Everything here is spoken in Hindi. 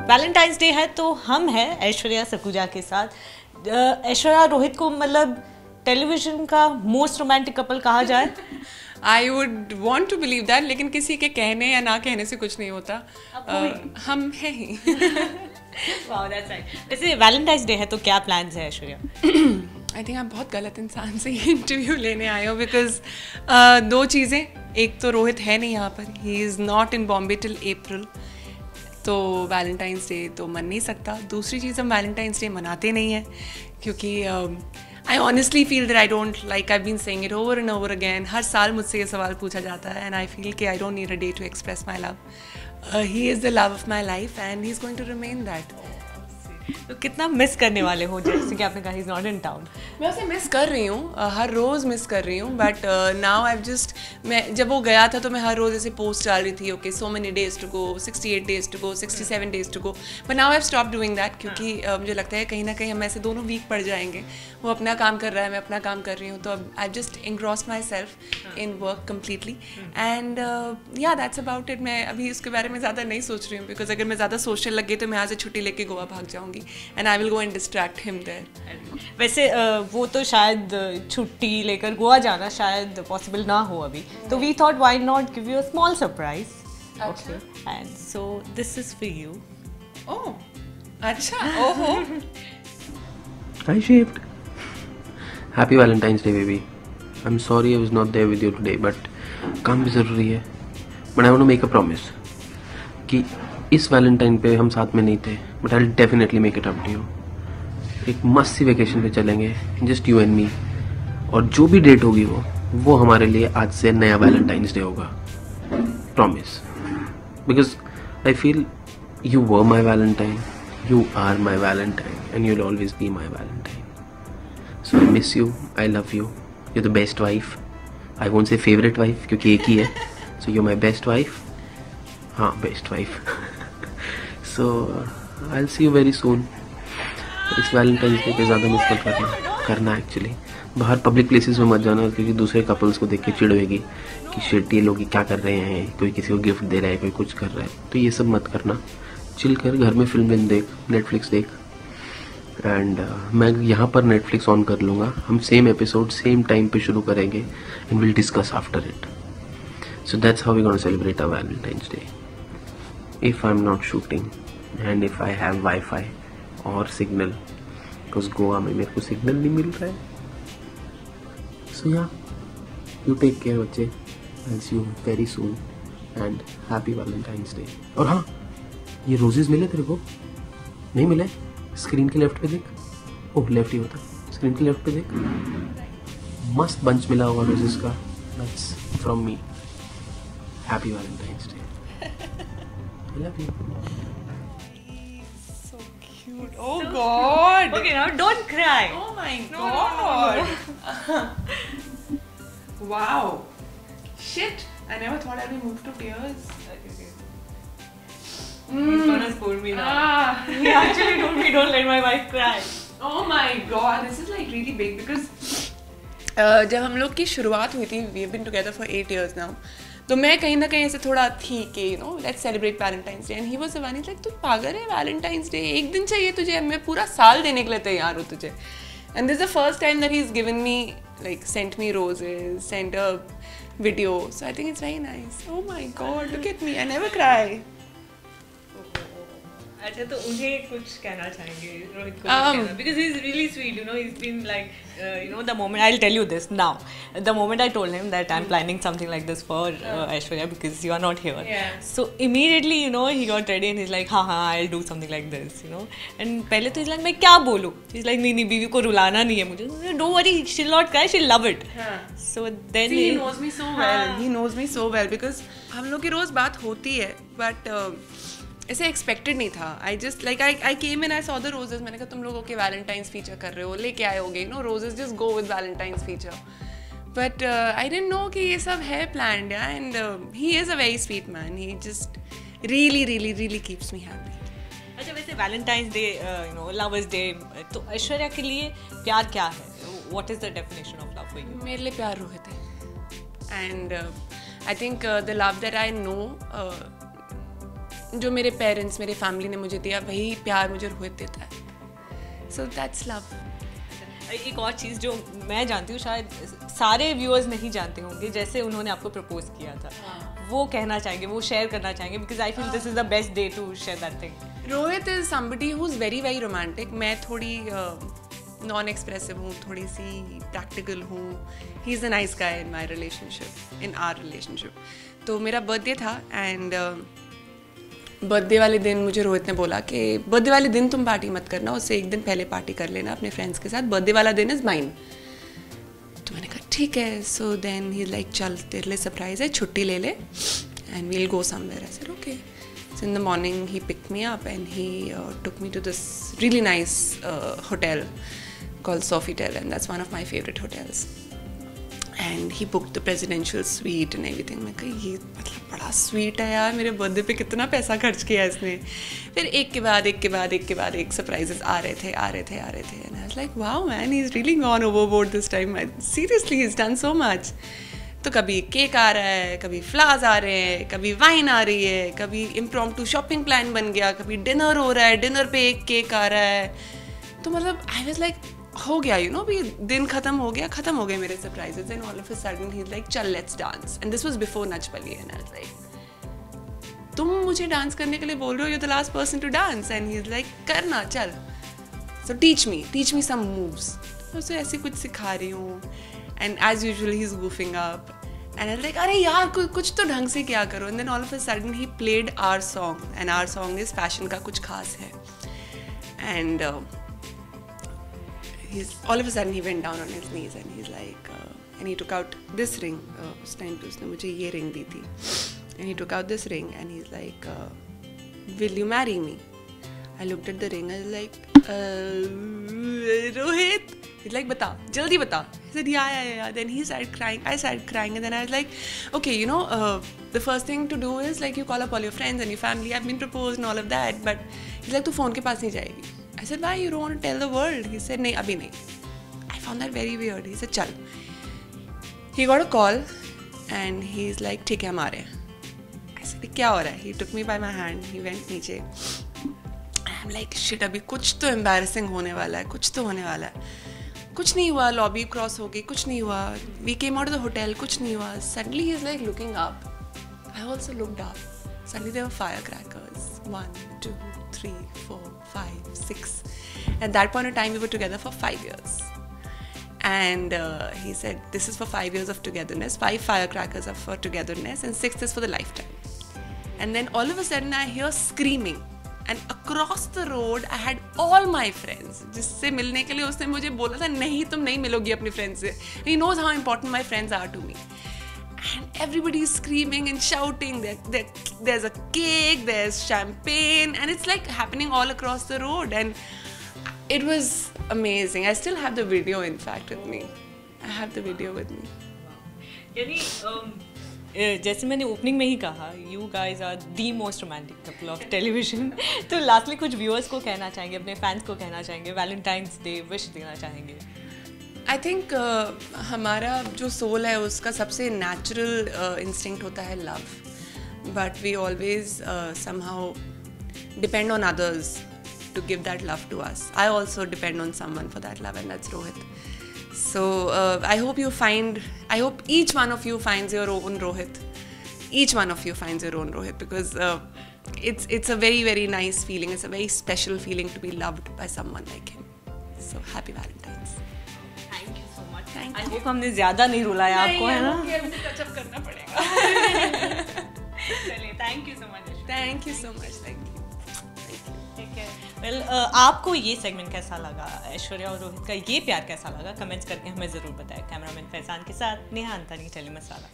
वैलेंटाइंस डे है तो हम हैं ऐश्वर्या सकुजा के साथ। ऐश्वर्या रोहित को मतलब टेलीविजन का मोस्ट रोमांटिक कपल कहा जाए। I would want to believe that, लेकिन किसी के कहने या ना कहने से कुछ नहीं होता। हम हैं ही। Wow, that's right. वैसे वैलेंटाइंस डे है तो क्या प्लान्स है ऐश्वर्या? आई थिंक आप बहुत गलत इंसान से ये इंटरव्यू लेने आए हो, बिकॉज दो चीज़ें, एक तो रोहित है नहीं यहाँ पर, he is not in Bombay till April, तो वैलेंटाइंस डे तो मन नहीं सकता। दूसरी चीज़, हम वैलेंटाइंस डे मनाते नहीं हैं क्योंकि I honestly feel that I don't like, I been saying it over and over again, हर साल मुझसे ये सवाल पूछा जाता है एंड आई फील कि I don't need a day to express my love. He is the love of my life and he is going to remain that. तो कितना मिस करने वाले हो, जैसे कि आपने कहा he is not in town? मैं उसे मिस कर रही हूँ, हर रोज़ मिस कर रही हूँ, बट नाउ आई जस्ट, मैं जब वो गया था तो मैं हर रोज़ ऐसे पोस्ट डाल रही थी, okay so many days to go, 68 days to go, 67 days to go, but now I have stop doing that क्योंकि मुझे लगता है कहीं ना कहीं हम ऐसे दोनों वीक पड़ जाएंगे। वो अपना काम कर रहा है, मैं अपना काम कर रही हूँ, तो अब I just engross myself in work completely and yeah that's about it. मैं अभी उसके बारे में ज़्यादा नहीं सोच रही हूँ बिकॉज अगर मैं ज़्यादा सोचने लग गई तो मैं यहाँ से छुट्टी लेके गोवा भाग जाऊँगी and I will go and distract him there. वैसे वो तो शायद छुट्टी लेकर गोवा जाना शायद पॉसिबल ना हो अभी, तो we thought why not give you a small surprise. Okay, and so this is for you. Oh अच्छा, ओहो। I shaved. Happy Valentine's Day, baby. I'm sorry I was not there with you today, but काम भी ज़रूरी है. But I want to make a promise कि इस वैलेंटाइन पे हम साथ में नहीं थे, but I'll definitely make it up to you. एक मस्त सी वेकेशन पे चलेंगे, just you and me. और जो भी डेट होगी वो हमारे लिए आज से नया वैलेंटाइंस डे होगा. Promise. Because I feel you were my Valentine. You are my Valentine and you'll always be my Valentine. So I miss you, I love you. You're the best wife. I won't say favorite wife क्योंकि एक ही है. So you're my best wife. हाँ, best wife. So I'll see you very soon. इस Valentine's Day पे ज़्यादा मिस मत करना एक्चुअली. बाहर पब्लिक प्लेसेस में मत जाना क्योंकि दूसरे कपल्स को देख के चिढ़ेगी कि शिट ये लोग क्या कर रहे हैं, कोई किसी को गिफ्ट दे रहा है, कोई कुछ कर रहा है. तो ये सब मत करना. चिल कर घर में फिल्म देख, नेटफ्लिक्स देख एंड मैं यहाँ पर नेटफ्लिक्स ऑन कर लूँगा. हम सेम एपिसोड सेम टाइम पे शुरू करेंगे and will discuss after it. So that's how we gonna celebrate our Valentine's Day if I am not shooting and if I have wifi और सिग्नल, बिकॉज गोवा में मेरे को सिग्नल नहीं मिल रहा है. सो या यू टेक केयर बच्चे. I see you very soon and happy Valentine's day. और हाँ, ये रोजेस मिले तेरे को? नहीं मिले? स्क्रीन के लेफ्ट पे देख. ओह, लेफ्ट ही होता. स्क्रीन के लेफ्ट पे देख, मस्त बंच मिला होगा रोजेस का. That's from me. Happy Valentine's day. I love you. So cute. Oh God. Okay, now don't cry. Oh my God. Wow. Shit. I never thought I'd be moved to tears. He's gonna scold me now. Ah. Actually, don't let my wife cry. Oh my God. This is like really big because जब हम लोग की शुरुआत हुई थी, we have been together for 8 years now. तो मैं कहीं ना कहीं ऐसे थोड़ा थी कि you know let's celebrate Valentine's day and he was one like तू पागल है, वैलेंटाइंस डे एक दिन चाहिए तुझे, मैं पूरा साल देने के लिए तैयार हूँ तुझे. And this is the first time that he is given me like sent me roses, sent a video. So I think it's very nice. Oh my God, look at me, I never cry. अच्छा, तो उन्हें कुछ कहना चाहेंगे रोहित को? Because he's really sweet, you know. He's been like, you know, the moment I'll tell you this now. The moment I told him that I'm planning something like this for Aishwarya because you are not here. Yeah. So immediately, you know, he got ready and he's like, हाँ, I'll do something like this, you know. And पहले तो he's like, मैं क्या बोलूँ? He's like, नहीं बीवी को रुलाना नहीं है मुझे. Don't worry, she'll not cry, she'll love it. So then he knows me so well. He knows me so well because हम लोग की रोज बात होती है, but ऐसे एक्सपेक्टेड नहीं था. I just like I came in, I saw the roses. मैंने कहा तुम लोग ओके वैलेंटाइंस फीचर कर रहे हो, लेके आए होगे, no roses, just go with Valentine's feature. But I didn't know कि ये सब है planned. And he is a very sweet man. He just really really really keeps me happy. अच्छा, वैसे Valentine's Day, you know, lovers day, तो ऐश्वर्या के लिए प्यार क्या है? What is the definition of love for you? मेरे लिए प्यार रोहित है. And I think the love that I know जो मेरे पेरेंट्स, मेरे फैमिली ने मुझे दिया, वही प्यार मुझे रोहित देता है. So that's love. एक और चीज़ जो मैं जानती हूँ, शायद सारे व्यूअर्स नहीं जानते होंगे, जैसे उन्होंने आपको प्रपोज किया था, वो कहना चाहेंगे, वो शेयर करना चाहेंगे, because I feel this is the best day to share that thing. Rohit is somebody who is very very romantic. मैं थोड़ी नॉन एक्सप्रेसिव हूँ, थोड़ी सी प्रैक्टिकल हूँ. He is a nice guy in my relationship, in our relationship. तो मेरा बर्थडे था एंड बर्थडे वाले दिन मुझे रोहित ने बोला कि बर्थडे वाले दिन तुम पार्टी मत करना, उससे एक दिन पहले पार्टी कर लेना अपने फ्रेंड्स के साथ. बर्थडे वाला दिन इज़ माइन. तो मैंने कहा ठीक है. सो देन ही लाइक चल तेरे लिए सरप्राइज है, छुट्टी ले ले and we'll go somewhere. I said okay. So in the morning he picked me up and he took me to this really nice hotel called Sofitel, and that's one of my favorite hotels. And he booked the presidential suite and everything. मैं कहा ये मतलब बड़ा स्वीट है यार, मेरे बर्थडे पे कितना पैसा खर्च किया इसने. फिर एक के बाद एक सरप्राइजेस आ रहे थे. And I was like, wow man, he's really gone overboard this time. Seriously, he's done so much. तो कभी केक आ रहा है, कभी फ्लावर्स आ रहे हैं, कभी वाइन आ रही है, कभी इम्प्रॉम्प्टू शॉपिंग प्लान बन गया, कभी डिनर हो रहा है, डिनर पे एक केक आ रहा है. तो मतलब आई वाज लाइक हो गया, यू नो, भी दिन खत्म हो गए मेरे surprises. And all of a sudden he is like चल let's dance. And this was before Nach Baliye. And I was like तुम मुझे डांस करने के लिए बोल रहे हो, you the last person to dance. And he is like करना चल. So teach me some moves. उसे ऐसे कुछ सिखा रही हूँ. And as usual, he's goofing up. And I was like, अरे यार कुछ तो ढंग से क्या करो. And then all of a sudden he played our song. And our song is Fashion का कुछ खास है. And all of a sudden he went down on his knees and he's like, and he took out this ring. उस टाइम पे उसने मुझे ये ring दी थी. And he took out this ring and he's like, will you marry me? I looked at the ring. I was like, Rohit. He's like, bata, jaldi bata. He said, yeah. Then he started crying. I started crying. And then I was like, okay, you know, the first thing to do is like you call up all your friends and your family. I've been proposed and all of that. But he's like, tu phone ke paas nahi jayegi. I said, why? You don't want to tell the world? He said, nahi, abhi nahi. I found that very weird. He said, chal. He got a call and he's like, ठीक है हम आ रहे हैं. I said, क्या हो रहा है? He took me by my hand. He went नीचे. I'm like, shit, अभी कुछ तो embarrassing होने वाला है. कुछ तो होने वाला है. कुछ नहीं हुआ. लॉबी क्रॉस हो गई, कुछ नहीं हुआ. We came out of the hotel, कुछ नहीं हुआ. Suddenly he is like looking up. I also looked up. Suddenly there were fire crackers. 1 2 3 4 5 6. At that point of time we were together for 5 years. And he said this is for 5 years of togetherness. 5 firecrackers are for togetherness and 6th is for the lifetime. And then all of a sudden I hear screaming. And across the road I had all my friends जिससे मिलने के लिए उसने मुझे बोला था नहीं तुम नहीं मिलोगी अपने friends से. He knows how important my friends are to me. And everybody is screaming and shouting. There's a cake, there's champagne, and it's like happening all across the road. And it was amazing. I still have the video, in fact, with me. I have the video with me. यानी जैसे मैंने ओपनिंग में ही कहा, you guys are the most romantic couple of television. तो लास्टली कुछ व्यूअर्स को कहना चाहेंगे, अपने फैंस को कहना चाहेंगे, वैलेंटाइंस डे विश देना चाहेंगे? आई थिंक हमारा जो सोल है उसका सबसे नेचुरल इंस्टिंक्ट होता है love. But we always somehow depend on others to give that love to us. I also depend on someone for that love, and that's Rohit. So I hope each one of you finds your own Rohit. Each one of you finds your own Rohit, because it's a very, very nice feeling. It's a very special feeling to be loved by someone like him. So happy Valentine's. Thank you so much. Thank I you. hope हमने ज़्यादा नहीं रुलाया आपको, है ना? मुझे टच अप करना पड़ेगा. चलिए, thank you so much. Thank you so much. Thank you. Well आपको ये सेगमेंट कैसा लगा, ऐश्वर्या और रोहित का ये प्यार कैसा लगा, कमेंट्स करके हमें ज़रूर बताएं. कैमरामैन फैजान के साथ नेहा अंतानी, टेली मसाला.